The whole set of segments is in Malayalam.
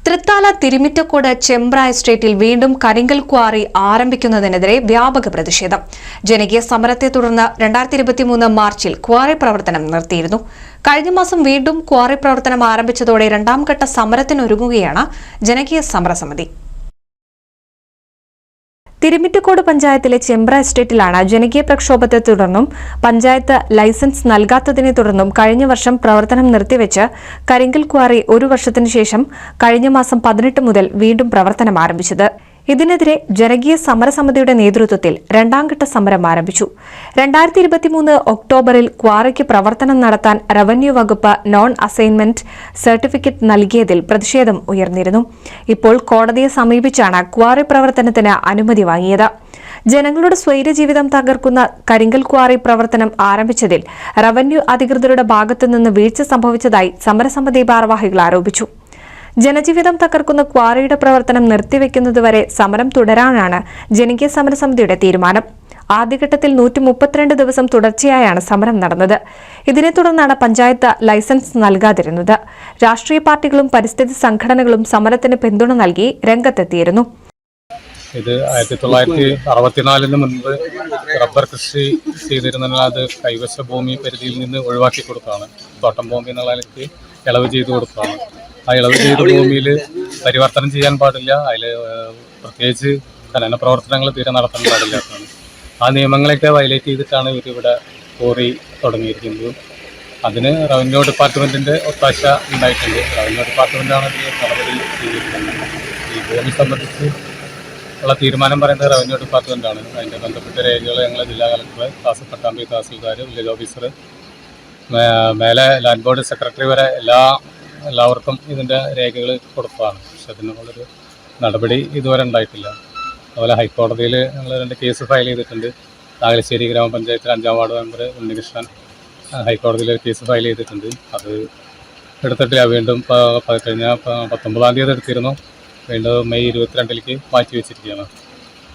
തൃത്താല തിരുമിറ്റക്കോട് ചെമ്പ്ര എസ്റ്റേറ്റിൽ വീണ്ടും കരിങ്കൽ ക്വാറി ആരംഭിക്കുന്നതിനെതിരെ വ്യാപക പ്രതിഷേധം. ജനകീയ സമരത്തെ തുടർന്ന് 2023 മാർച്ചിൽ ക്വാറി പ്രവർത്തനം നിർത്തിയിരുന്നു. കഴിഞ്ഞ മാസം വീണ്ടും ക്വാറി പ്രവർത്തനം ആരംഭിച്ചതോടെ രണ്ടാം ഘട്ട സമരത്തിനൊരുങ്ങുകയാണ് ജനകീയ സമരസമിതി. തിരുമിറ്റക്കോട് പഞ്ചായത്തിലെ ചെമ്പ്ര എസ്റ്റേറ്റിലാണ് ജനകീയ പ്രക്ഷോഭത്തെ തുടർന്നും പഞ്ചായത്ത് ലൈസൻസ് നൽകാത്തതിനെ തുടർന്നും കഴിഞ്ഞ വർഷം പ്രവർത്തനം നിർത്തിവെച്ച് കരിങ്കൽ ക്വാറി ഒരു വർഷത്തിനു ശേഷം കഴിഞ്ഞ മാസം 18 മുതൽ വീണ്ടും പ്രവർത്തനം ആരംഭിച്ചത്. ഇതിനെതിരെ ജനകീയ സമരസമിതിയുടെ നേതൃത്വത്തിൽ രണ്ടാംഘട്ട സമരം ആരംഭിച്ചു. 2023 ഒക്ടോബറിൽ ക്വാറിക്ക് പ്രവർത്തനം നടത്താൻ റവന്യൂ വകുപ്പ് നോൺ അസൈൻമെന്റ് സർട്ടിഫിക്കറ്റ് നൽകിയതിൽ പ്രതിഷേധം ഉയർന്നിരുന്നു. ഇപ്പോൾ കോടതിയെ സമീപിച്ചാണ് ക്വാറി പ്രവർത്തനത്തിന് അനുമതി വാങ്ങിയത്. ജനങ്ങളുടെ സ്വൈരജീവിതം തകർക്കുന്ന കരിങ്കൽ ക്വാറി പ്രവർത്തനം ആരംഭിച്ചതിൽ റവന്യൂ അധികൃതരുടെ ഭാഗത്തുനിന്ന് വീഴ്ച സംഭവിച്ചതായി സമരസമിതി ഭാരവാഹികൾ ആരോപിച്ചു. ജനജീവിതം തകർക്കുന്ന ക്വാറിയുടെ പ്രവർത്തനം നിർത്തിവെക്കുന്നതുവരെ സമരം തുടരാനാണ് ജനകീയ സമരസമിതിയുടെ തീരുമാനം. ആദ്യഘട്ടത്തിൽ 132 ദിവസം തുടർച്ചയായാണ് സമരം നടന്നത്. ഇതിനെ തുടർന്നാണ് പഞ്ചായത്ത് ലൈസൻസ് നൽകാതിരുന്നത്. രാഷ്ട്രീയ പാർട്ടികളും പരിസ്ഥിതി സംഘടനകളും സമരത്തിന് പിന്തുണ നൽകി രംഗത്തെത്തിയിരുന്നു. ഇത് 1964 മുൻപ് റബ്ബർ കൃഷി ചെയ്തിരുന്നാൽ അത് കൈവശ ഭൂമി പരിധിയിൽ നിന്ന് ഒഴിവാക്കി കൊടുത്താണ്. തോട്ടം ഭൂമി എന്നുള്ളതിലേക്ക് ഇളവ് ചെയ്ത് കൊടുത്താണ്. ആ ഇളവ് ചെയ്ത ഭൂമിയിൽ പരിവർത്തനം ചെയ്യാൻ പാടില്ല. അതിൽ പ്രത്യേകിച്ച് ഖനന പ്രവർത്തനങ്ങൾ തീരെ നടത്താൻ പാടില്ലാത്തതാണ്. ആ നിയമങ്ങളൊക്കെ വയലേറ്റ് ചെയ്തിട്ടാണ് ഇവരിവിടെ ക്വാറി തുടങ്ങിയിരിക്കുന്നത്. അതിന് റവന്യൂ ഡിപ്പാർട്ട്മെൻറ്റിൻ്റെ ഒത്താശ ഉണ്ടായിട്ടുണ്ട്. റവന്യൂ ഡിപ്പാർട്ട്മെൻറ്റാണ് ഈ നടപടി ചെയ്തിരിക്കുന്നത്. ഈ ഭൂമി സംബന്ധിച്ച് ഉള്ള തീരുമാനം പറയുന്നത് റവന്യൂ ഡിപ്പാർട്ട്മെൻറ്റാണ്. അതിൻ്റെ ബന്ധപ്പെട്ട രേഖകൾ ഞങ്ങൾ ജില്ലാ collector, Pattambi tahsildar, village officer, മേലെ ലാൻഡ് ബോർഡ് സെക്രട്ടറി വരെ എല്ലാവർക്കും ഇതിൻ്റെ രേഖകൾ കൊടുത്തതാണ്. പക്ഷെ അതിനുള്ളൊരു നടപടി ഇതുവരെ ഉണ്ടായിട്ടില്ല. അതുപോലെ ഹൈക്കോടതിയിൽ ഞങ്ങൾ 2 കേസ് ഫയൽ ചെയ്തിട്ടുണ്ട്. നാഗലശ്ശേരി ഗ്രാമപഞ്ചായത്തിൽ 5-ാം വാർഡ് മെമ്പർ ഉണ്ണികൃഷ്ണൻ ഹൈക്കോടതിയിൽ ഒരു കേസ് ഫയൽ ചെയ്തിട്ടുണ്ട്. അത് എടുത്തിട്ടില്ല. വീണ്ടും കഴിഞ്ഞ 19-ാം തീയതി എടുത്തിരുന്നു. വീണ്ടും മെയ് 22-ലേക്ക് മാറ്റി വെച്ചിരിക്കുകയാണ്.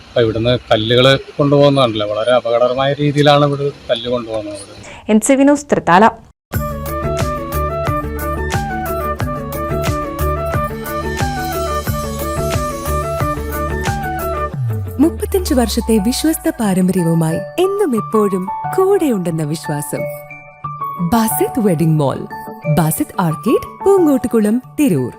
അപ്പോൾ ഇവിടുന്ന് കല്ലുകൾ കൊണ്ടുപോകുന്നതാണല്ലോ, വളരെ അപകടകരമായ രീതിയിലാണ് ഇവിടെ കല്ല് കൊണ്ടുപോകുന്നത്. NCV news Thrithala. 35 വർഷത്തെ വിശ്വസ്ത പാരമ്പര്യവുമായി എന്നും എപ്പോഴും കൂടെയുണ്ടെന്ന വിശ്വാസം. Basith wedding mall, Basith arcade, Poongottukulam, Tirur.